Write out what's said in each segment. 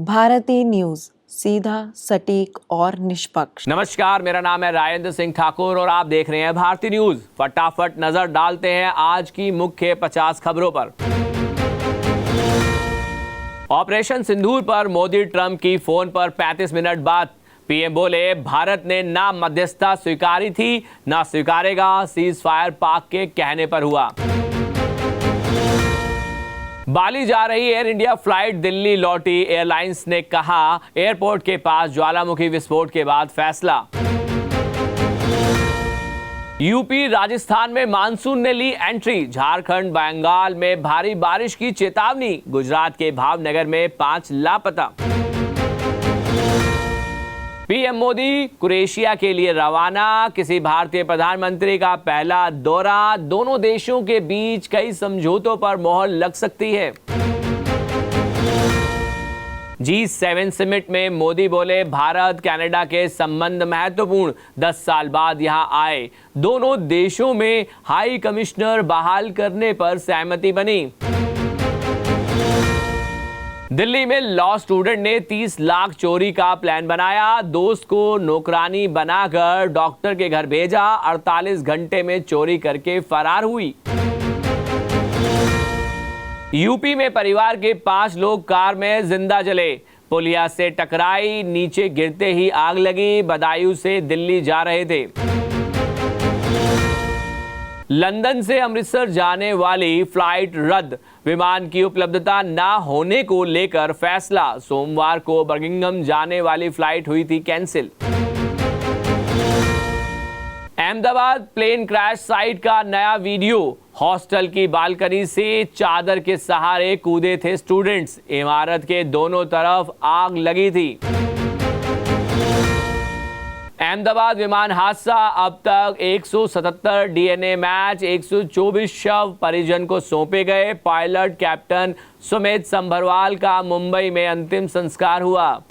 Bharti news, सीधा, सटीक और निष्पक्ष। नमस्कार, मेरा नाम है राजेंद्र सिंह ठाकुर और आप देख रहे हैं भारती न्यूज। फटाफट नजर डालते हैं आज की मुख्य 50 खबरों पर। ऑपरेशन सिंदूर पर मोदी ट्रंप की फोन पर 35 मिनट बात। पीएम बोले, भारत ने ना मध्यस्थता स्वीकारी थी ना स्वीकारेगा, सीज फायर पाक के कहने पर हुआ। बाली जा रही एयर इंडिया फ्लाइट दिल्ली लौटी। एयरलाइंस ने कहा, एयरपोर्ट के पास ज्वालामुखी विस्फोट के बाद फैसला। यूपी राजस्थान में मानसून ने ली एंट्री। झारखंड बंगाल में भारी बारिश की चेतावनी। गुजरात के भावनगर में 5 लापता। पीएम मोदी क्रोएशिया के लिए रवाना। किसी भारतीय प्रधानमंत्री का पहला दौरा। दोनों देशों के बीच कई समझौतों पर मोहर लग सकती है। G7 समिट में मोदी बोले, भारत कनाडा के संबंध महत्वपूर्ण। 10 साल बाद यहां आए। दोनों देशों में हाई कमिश्नर बहाल करने पर सहमति बनी। दिल्ली में लॉ स्टूडेंट ने 30 लाख चोरी का प्लान बनाया। दोस्त को नौकरानी बनाकर डॉक्टर के घर भेजा। 48 घंटे में चोरी करके फरार हुई। यूपी में परिवार के 5 लोग कार में जिंदा जले। पुलिया से टकराई, नीचे गिरते ही आग लगी। बदायूं से दिल्ली जा रहे थे। लंदन से अमृतसर जाने वाली फ्लाइट रद्द। विमान की उपलब्धता न होने को लेकर फैसला। सोमवार को बर्मिंघम जाने वाली फ्लाइट हुई थी cancel. Ahmedabad plane crash site का नया वीडियो। हॉस्टल की बालकनी से चादर के सहारे कूदे थे स्टूडेंट्स। इमारत के दोनों तरफ आग लगी थी। अहमदाबाद विमान हादसा, अब तक 177 डीएनए मैच, 124 शव परिजन को सौंपे गए। पायलट कैप्टन सुमित संभरवाल का मुंबई में अंतिम संस्कार हुआ।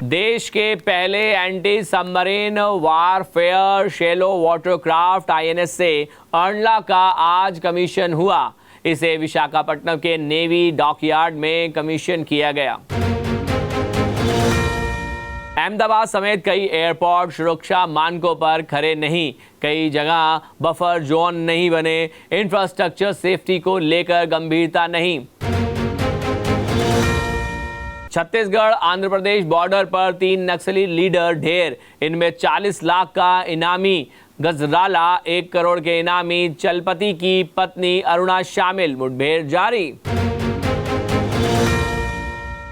देश के पहले anti submarine warfare shallow watercraft INS से अर्नला का आज कमीशन हुआ। इसे विशाखापट्टनम के नेवी डॉकयार्ड में कमीशन किया गया। अहमदाबाद समेत कई एयरपोर्ट सुरक्षा मानकों पर खरे नहीं। कई जगह बफर जोन नहीं बने। इंफ्रास्ट्रक्चर सेफ्टी को लेकर गंभीरता नहीं। छत्तीसगढ़ आंध्र प्रदेश बॉर्डर पर 3 नक्सली लीडर ढेर। इनमें 40 लाख का इनामी गजराला, 1 करोड़ के इनामी चलपति की पत्नी अरुणा शामिल। मुठभेड़ जारी।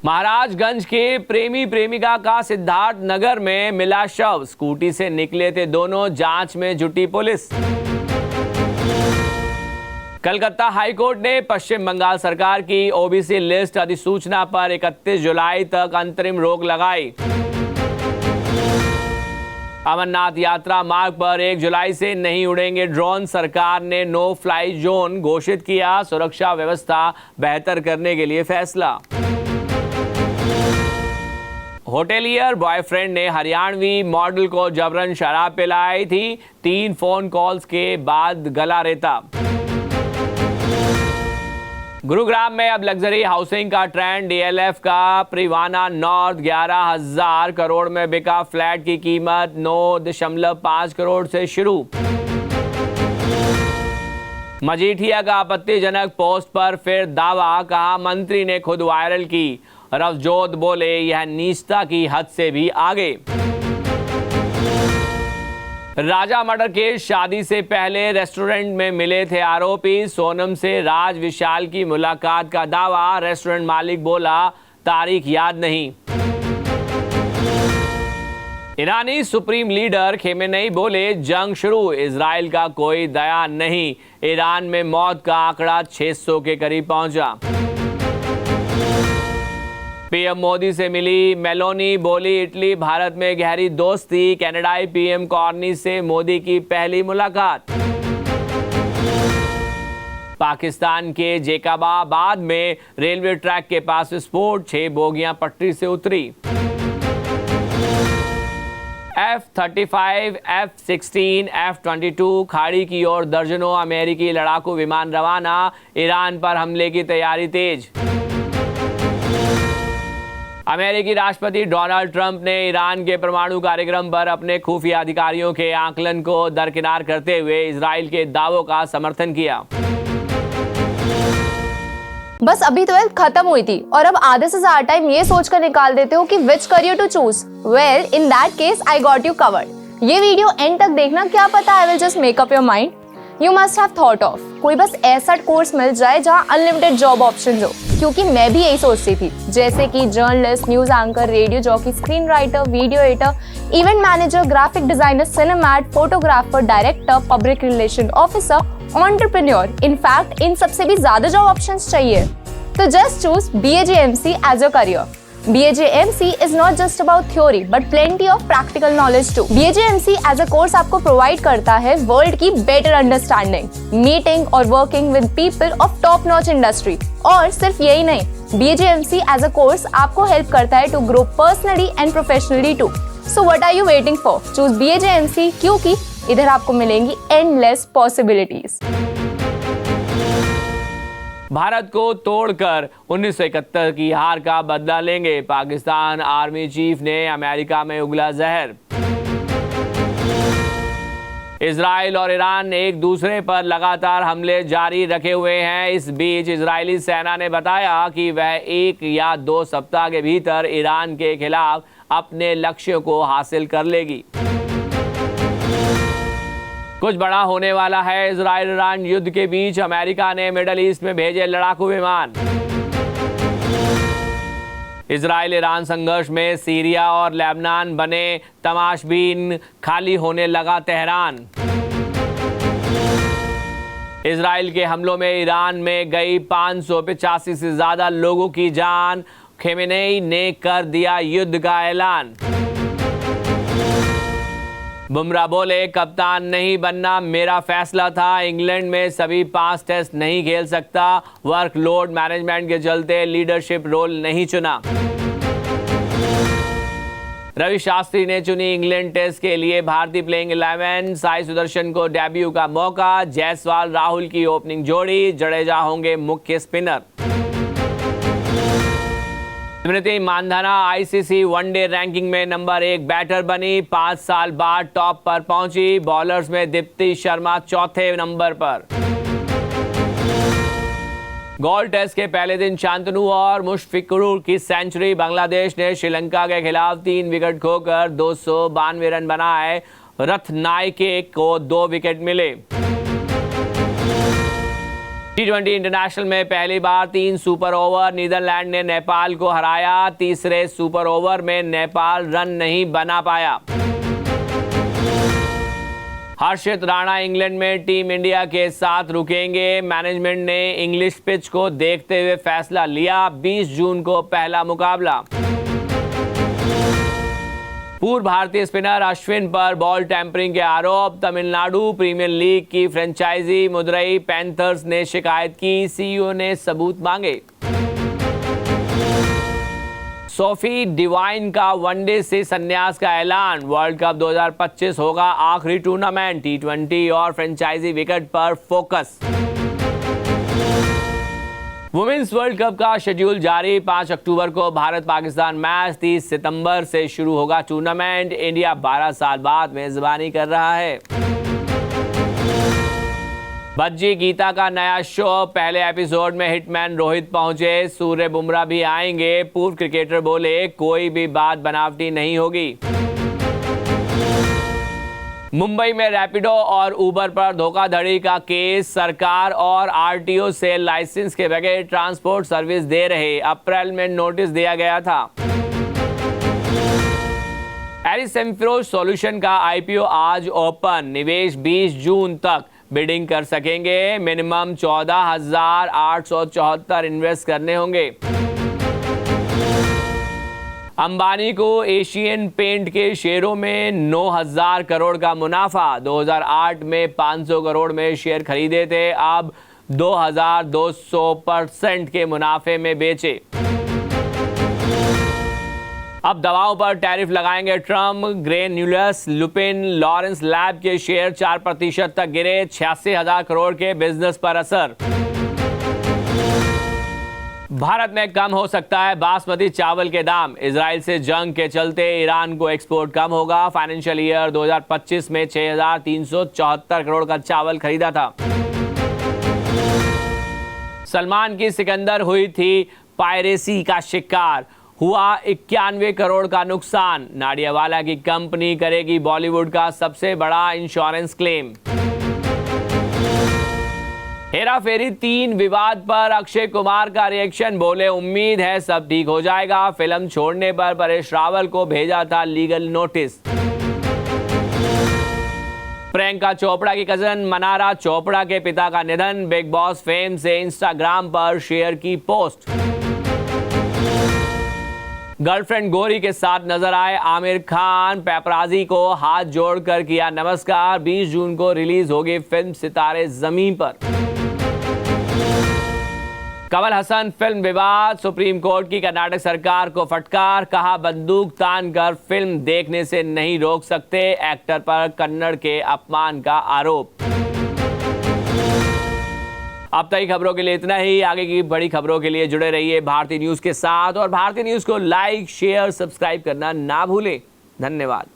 महाराजगंज के प्रेमी प्रेमिका का सिद्धार्थ नगर में मिला शव। स्कूटी से निकले थे दोनों, जांच में जुटी पुलिस। कलकत्ता हाईकोर्ट ने पश्चिम बंगाल सरकार की ओबीसी लिस्ट अधिसूचना पर 31 जुलाई तक अंतरिम रोक लगाई। अमरनाथ यात्रा मार्ग पर 1 जुलाई से नहीं उड़ेंगे ड्रोन। सरकार ने नो फ्लाई जोन घोषित किया। सुरक्षा व्यवस्था बेहतर करने के लिए फैसला। होटेलियर बॉयफ्रेंड ने हरियाणवी मॉडल को जबरन शराब पिलाई थी। 3 फोन कॉल्स के बाद गला रेता। गुरुग्राम में अब लग्जरी हाउसिंग का ट्रेंड। डीएलएफ का प्रिवाना नॉर्थ 11,000 करोड़ में बिका। फ्लैट की कीमत 9.5 करोड़ से शुरू। मजीठिया का आपत्तिजनक पोस्ट पर फिर दावा। कहा, मंत्री ने खुद वायरल की। रवजोत बोले, यह नीचता की हद से भी आगे। राजा मर्डर केस, शादी से पहले रेस्टोरेंट में मिले थे आरोपी। सोनम से राज विशाल की मुलाकात का दावा। रेस्टोरेंट मालिक बोला, तारीख याद नहीं। ईरानी सुप्रीम लीडर खेमेनेई बोले, जंग शुरू, इजराइल का कोई दया नहीं। ईरान में मौत का आंकड़ा 600 के करीब पहुंचा। पीएम मोदी से मिली मेलोनी, बोली इटली भारत में गहरी दोस्ती। कनाडाई पीएम कॉर्नी से मोदी की पहली मुलाकात। पाकिस्तान के जेकाबाबाद में रेलवे ट्रैक के पास विस्फोट। 6 बोगियां पटरी से उतरी। F-35, F-16, F-22 खाड़ी की ओर दर्जनों अमेरिकी लड़ाकू विमान रवाना। ईरान पर हमले की तैयारी तेज। अमेरिकी राष्ट्रपति डोनाल्ड ट्रंप ने ईरान के परमाणु कार्यक्रम पर अपने खुफिया अधिकारियों के आकलन को दरकिनार करते हुए इजराइल के दावों का समर्थन किया। बस अभी 12th खत्म हुई थी और अब आधे से ज्यादा टाइम ये सोचकर निकाल देते हो कि which career to choose. Well, in that case I got you covered. ये वीडियो एंड तक देखना, क्या पता I will just make up your mind. You must have thought of कोई बस ऐसा कोर्स मिल जाए जहाँ अनलिमिटेड जॉब ऑप्शन हो, क्योंकि मैं भी यही सोचती थी, जैसे कि journalist, news anchor, radio jockey, screen writer, video editor, event manager, graphic designer, सिनेमैट, photographer, director, public relation officer, entrepreneur. In fact इन सबसे भी ज्यादा जॉब ऑप्शंस चाहिए। तो just choose BAJMC as your career. BAJMC is not just about theory but plenty of practical knowledge too. BAJMC as a course आपको provide करता है world की better understanding, meeting और working with people of top notch industry। और सिर्फ यही नहीं, BAJMC as a course आपको help करता है to grow personally and professionally too. So what are you waiting for? Choose BAJMC क्योंकि इधर आपको मिलेंगी endless possibilities। भारत को तोड़कर 1971 की हार का बदला लेंगे, पाकिस्तान आर्मी चीफ ने अमेरिका में उगला जहर। इजराइल और ईरान एक दूसरे पर लगातार हमले जारी रखे हुए हैं। इस बीच इजरायली सेना ने बताया कि वह 1 या 2 सप्ताह के भीतर ईरान के खिलाफ अपने लक्ष्यों को हासिल कर लेगी। कुछ बड़ा होने वाला है इजराइल ईरान युद्ध के बीच। अमेरिका ने मिडल ईस्ट में भेजे लड़ाकू विमान। इजराइल ईरान संघर्ष में सीरिया और लेबनान बने तमाशबीन, खाली होने लगा तेहरान। इजराइल के हमलों में ईरान में गई 585 से ज्यादा लोगों की जान। खेमेनेई ने कर दिया युद्ध का ऐलान। बुमराह बोले, कप्तान नहीं बनना मेरा फैसला था, इंग्लैंड में सभी 5 टेस्ट नहीं खेल सकता, वर्कलोड मैनेजमेंट के चलते लीडरशिप रोल नहीं चुना। रवि शास्त्री ने चुनी इंग्लैंड टेस्ट के लिए भारतीय प्लेइंग 11। साई सुदर्शन को डेब्यू का मौका। जायसवाल राहुल की ओपनिंग जोड़ी, जडेजा होंगे मुख्य स्पिनर। स्मृति मानधना ICC वनडे रैंकिंग में नंबर 1 बैटर बनी। 5 साल बाद टॉप पर पहुंची। बॉलर्स में दीप्ति शर्मा चौथे नंबर पर। गोल्ड टेस्ट के पहले दिन शांतनु और मुशफिकुर की सेंचुरी। बांग्लादेश ने श्रीलंका के खिलाफ 3 विकेट खोकर 292 रन बनाए। रत्नायके को 2 विकेट मिले। T20 इंटरनेशनल में पहली बार 3 सुपर ओवर। नीदरलैंड ने नेपाल को हराया। तीसरे सुपर ओवर में नेपाल रन नहीं बना पाया। हर्षित राणा इंग्लैंड में टीम इंडिया के साथ रुकेंगे। मैनेजमेंट ने इंग्लिश पिच को देखते हुए फैसला लिया। 20 जून को पहला मुकाबला। पूर्व भारतीय स्पिनर अश्विन पर बॉल टैंपरिंग के आरोप। तमिलनाडु प्रीमियर लीग की फ्रेंचाइजी मदुरई पैंथर्स ने शिकायत की। CEO ने सबूत मांगे। सोफी डिवाइन का वनडे से संन्यास का ऐलान। वर्ल्ड कप 2025 होगा आखिरी टूर्नामेंट। T20 और फ्रेंचाइजी विकेट पर फोकस। वुमेन्स वर्ल्ड कप का शेड्यूल जारी। 5 अक्टूबर को भारत पाकिस्तान मैच। 30 सितंबर से शुरू होगा टूर्नामेंट। इंडिया 12 साल बाद मेजबानी कर रहा है। बज्जी गीता का नया शो। पहले एपिसोड में हिटमैन रोहित पहुंचे। सूर्य बुमराह भी आएंगे। पूर्व क्रिकेटर बोले, कोई भी बात बनावटी नहीं होगी। मुंबई में रैपिडो और उबर पर धोखाधड़ी का केस। सरकार और RTO से लाइसेंस के बगैर ट्रांसपोर्ट सर्विस दे रहे। अप्रैल में नोटिस दिया गया था। एरिस सेम्फ्रोज सॉल्यूशन का IPO आज ओपन। निवेश 20 जून तक बिडिंग कर सकेंगे। मिनिमम 14,874 इन्वेस्ट करने होंगे। अंबानी को एशियन पेंट के शेयरों में 9,000 करोड़ का मुनाफा। 2008 में 500 करोड़ में शेयर खरीदे थे, अब 2,200% के मुनाफे में बेचे। अब दवाओं पर टैरिफ लगाएंगे ट्रम्प। ग्रेन्यूलस लुपिन लॉरेंस लैब के शेयर 4% तक गिरे। 86,000 करोड़ के बिजनेस पर असर। भारत में कम हो सकता है बासमती चावल के दाम। इजराइल से जंग के चलते ईरान को एक्सपोर्ट कम होगा। फाइनेंशियल ईयर 2025 में 6,374 करोड़ का चावल खरीदा था। सलमान की सिकंदर हुई थी पायरेसी का शिकार, हुआ 91 करोड़ का नुकसान। नाडियावाला की कंपनी करेगी बॉलीवुड का सबसे बड़ा इंश्योरेंस क्लेम। हेरा फेरी 3 विवाद पर अक्षय कुमार का रिएक्शन, बोले उम्मीद है सब ठीक हो जाएगा। फिल्म छोड़ने पर परेश रावल को भेजा था लीगल नोटिस। प्रियंका चोपड़ा की कजन मनारा चोपड़ा के पिता का निधन, बिग बॉस फेम से इंस्टाग्राम पर शेयर की पोस्ट। गर्लफ्रेंड गौरी के साथ नजर आए आमिर खान, पेपराजी को हाथ जोड़कर किया नमस्कार। 20 जून को रिलीज होगी फिल्म सितारे जमीन पर। कमल हसन फिल्म विवाद, सुप्रीम कोर्ट की कर्नाटक सरकार को फटकार, कहा बंदूक तान कर फिल्म देखने से नहीं रोक सकते। एक्टर पर कन्नड़ के अपमान का आरोप। अब तक खबरों के लिए इतना ही। आगे की बड़ी खबरों के लिए जुड़े रहिए भारतीय न्यूज के साथ और भारतीय न्यूज को लाइक, शेयर, सब्सक्राइब करना ना भूलें। धन्यवाद।